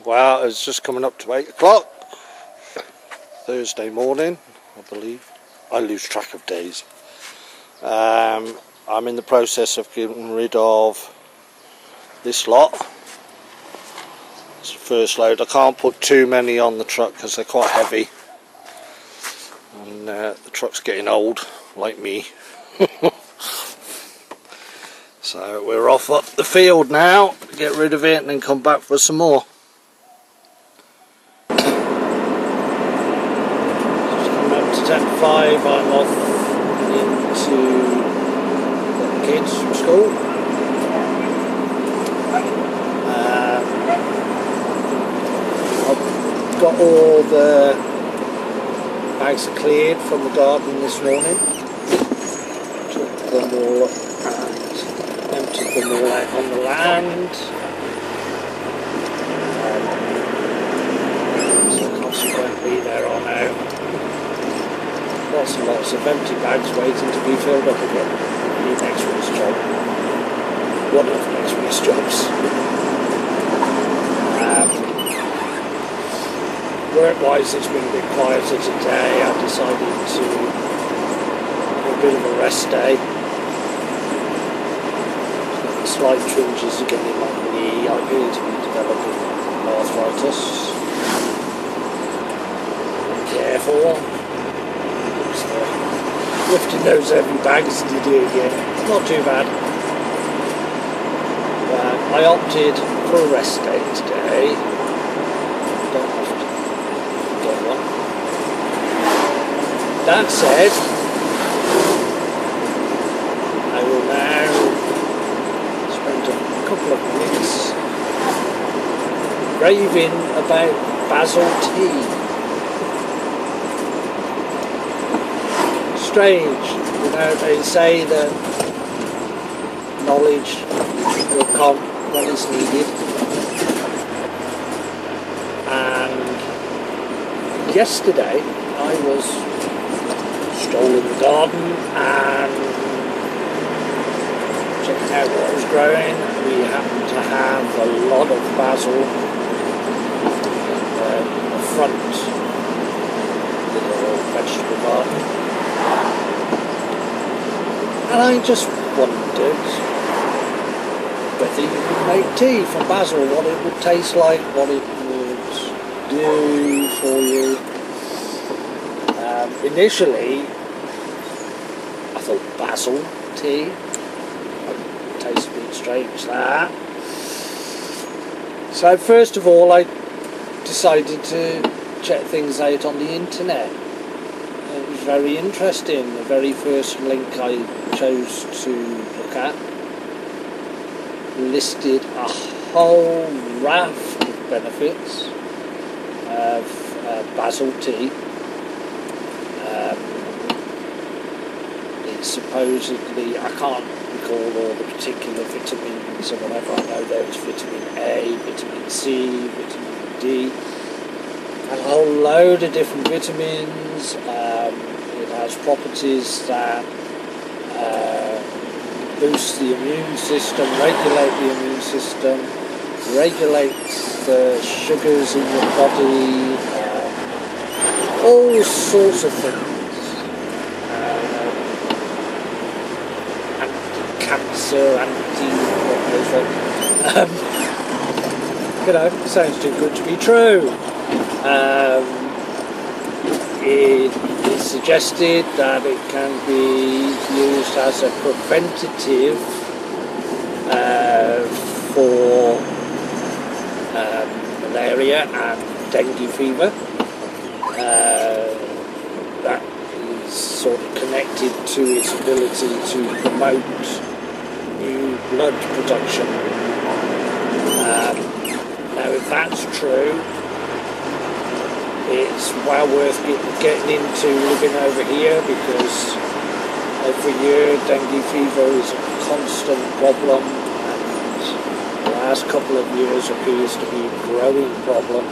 Well, it's just coming up to 8 o'clock, Thursday morning, I believe. I lose track of days. I'm in the process of getting rid of this lot. It's the first load. I can't put too many on the truck because they're quite heavy. And the truck's getting old, like me. So we're off up the field now, get rid of it and then come back for some more. Just coming up to 10:05, I'm off into the kids from school. I've got all the bags cleared from the garden this morning. Took them all up and emptied them all out on the land. So consequently there are now lots and lots of empty bags waiting to be filled up again. Next week's job. One of next week's jobs. Work-wise, it's been a bit quieter today. I decided to have a bit of a rest day. Slight twinges again in my knee. I appear to be developing arthritis. Be careful. Lifting those heavy bags to do again. Not too bad. I opted for a rest day today. Don't have to get one. That said, I will now spend a couple of minutes raving about basil tea. Strange, you know, they say that knowledge will come when it's needed. And yesterday I was strolling the garden and checking out what was growing. We happen to have a lot of basil in the front little vegetable garden. And I just wondered whether you could make tea from basil, what it would taste like, what it would do for you. Initially, I thought basil tea tastes a bit strange, that. So first of all, I decided to check things out on the internet. It was very interesting. The very first link I chose to look at listed a whole raft of benefits of basil tea. It's supposedly, I can't recall all the particular vitamins or whatever. I know there's vitamin A, vitamin C, vitamin D, and a whole load of different vitamins. It has properties that boost the immune system, regulate the immune system, regulates the sugars in your body, all sorts of things. Anti-cancer, you know, sounds too good to be true. It is suggested that it can be used as a preventative for malaria and dengue fever. That is sort of connected to its ability to promote new blood production. Now, if that's true, it's well worth getting into living over here, because every year dengue fever is a constant problem, and the last couple of years appears to be a growing problem.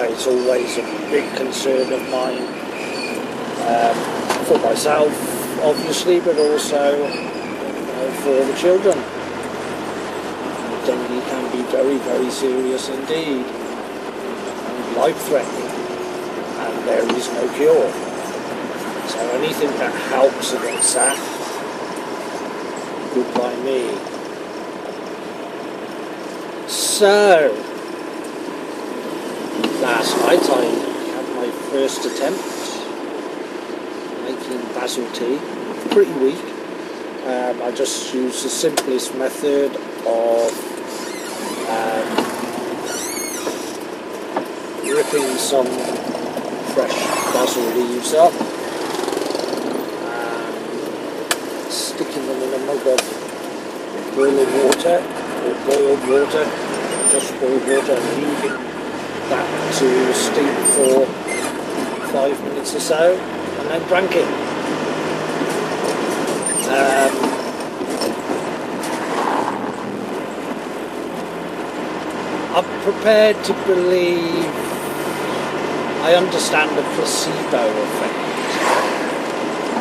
It's always a big concern of mine, for myself obviously, but also for the children. very, very serious indeed, and life-threatening, and there is no cure. So anything that helps against that, good by me. So, last night I had my first attempt making basil tea. Pretty weak. I just used the simplest method of ripping some fresh basil leaves up and sticking them in a mug of boiling water or boiled water, just boiled water, and leaving that to steam for 5 minutes or so, and then drank it. I'm prepared to believe, I understand the placebo effect,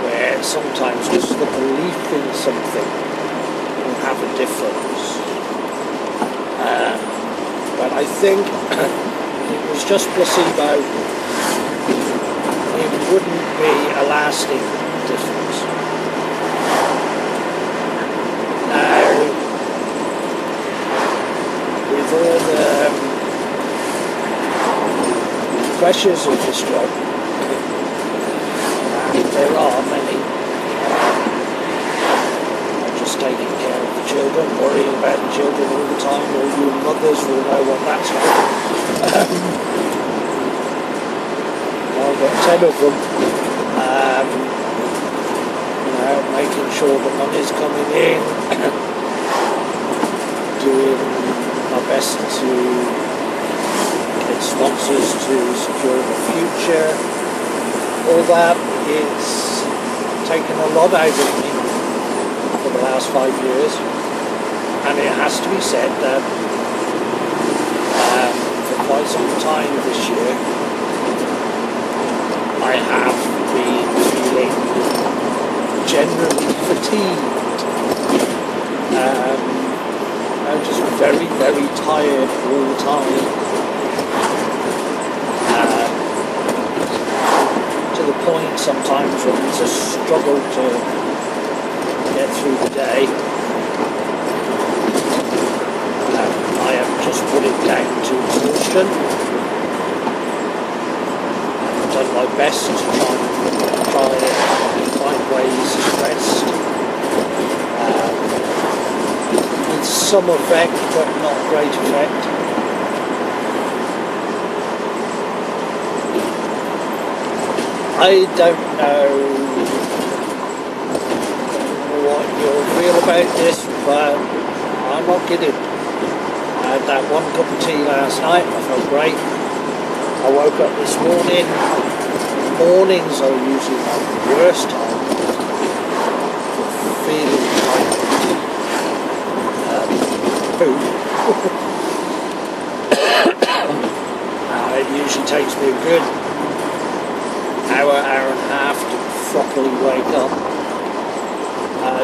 where sometimes just the belief in something will have a difference. But I think it was just placebo. It wouldn't be a lasting difference. Now, with all the pressures of this job, and there are many, just taking care of the children, worrying about the children all the time. All you mothers will know what that's like. I've got 10 of them. Making sure the money's coming in, doing my best to get sponsors to secure the future. All that is taken a lot out of me for the last 5 years, and it has to be said that for quite some time this year I have been feeling generally fatigued. I'm just very, very tired all the time. To the point sometimes when it's a struggle to get through the day. I have just put it down to exhaustion. I've done my best to try and find ways to rest. With some effect, but not great effect. I don't know what you'll feel about this, but I'm not kidding. I had that one cup of tea last night, I felt great. I woke up this morning. Mornings are usually my worst time for feeling like poo. It usually takes me a good hour and a half to properly wake up.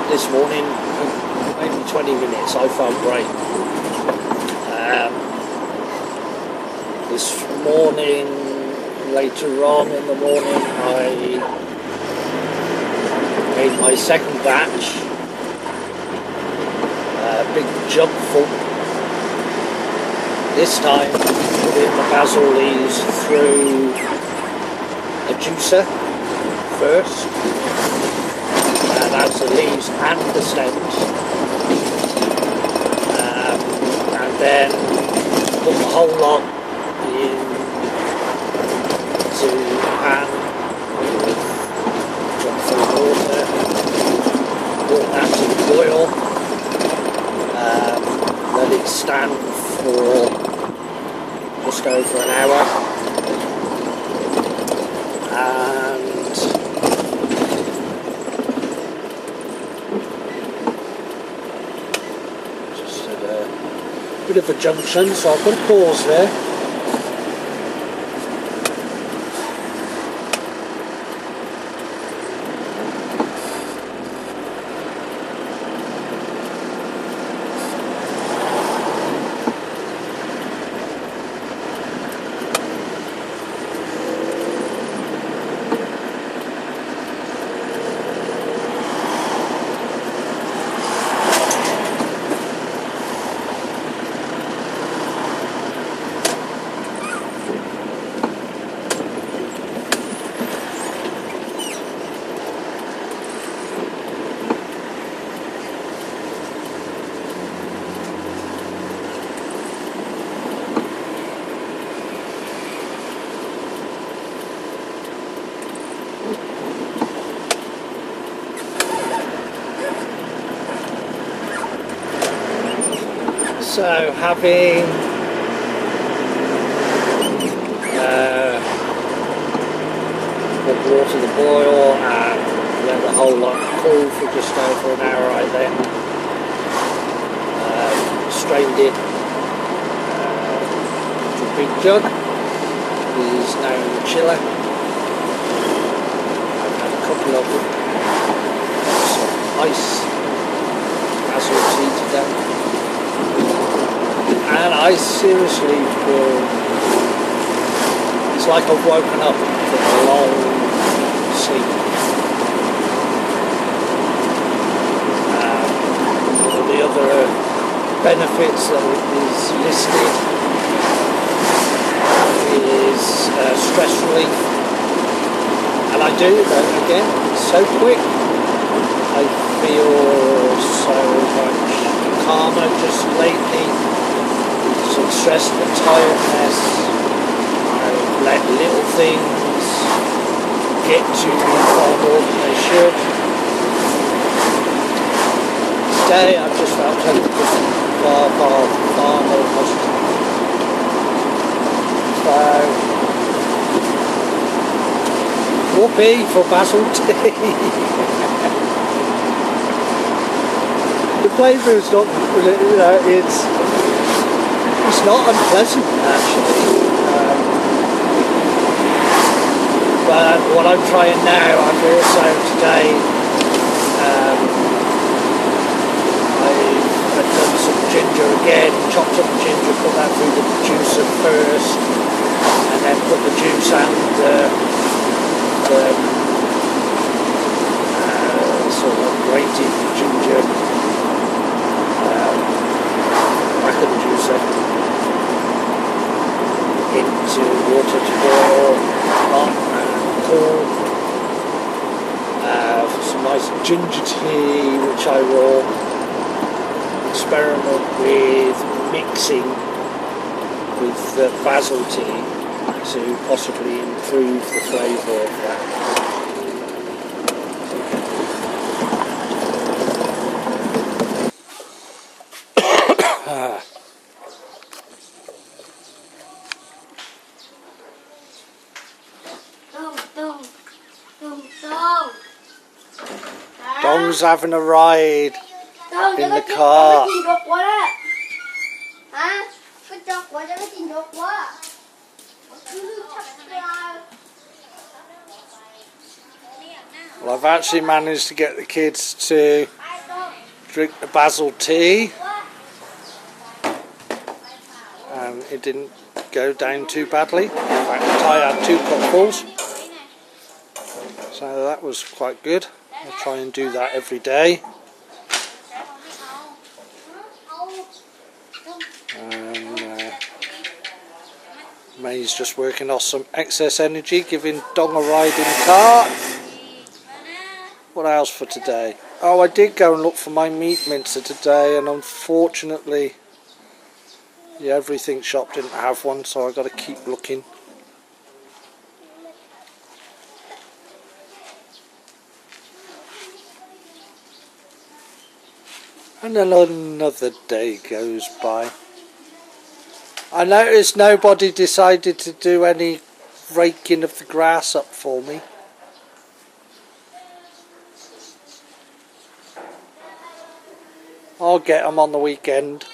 This morning, maybe 20 minutes, I felt great. This morning, later on in the morning, I made my second batch, a big jug full. This time, put in the basil leaves through a juicer first, and that's the leaves and the stems, and then put the whole lot into a pan with a jug full of water, brought that to the boil, let it stand for just over an hour, and just at a bit of a junction, so I'll put a pause there. So having put water to the boil and let the whole lot cool for just over an hour right there. Strained it to a big jug. Is now in the chiller. I've had a couple of them. Some ice basil tea today. And I seriously feel it's like I've woken up from a long sleep. All the other benefits that is listed is stress relief, and I do that again so quick. I feel so much calmer just lately. Some stress and tiredness. I let little things get to me far more than they should. Today I've just felt totally different, far more positive. So, whoopee for basil tea. The flavour is not, it's not unpleasant actually. But what I'm trying now, I've also today, I've done some ginger again, chopped up ginger, put that through the juicer first, and then put the juice and the sort of grated ginger back of the juicer into water to boil, hot and cool, for some nice ginger tea, which I will experiment with mixing with the basil tea to possibly improve the flavour of that. Dong's having a ride in the car. Well, I've actually managed to get the kids to drink the basil tea, and it didn't go down too badly. In fact, I had 2 cupfuls, so that was quite good. I'll try and do that every day. And May's just working off some excess energy, giving Dong a ride in the car. What else for today? Oh, I did go and look for my meat mincer today, and unfortunately the everything shop didn't have one, so I've got to keep looking. And then another day goes by. I noticed nobody decided to do any raking of the grass up for me. I'll get them on the weekend.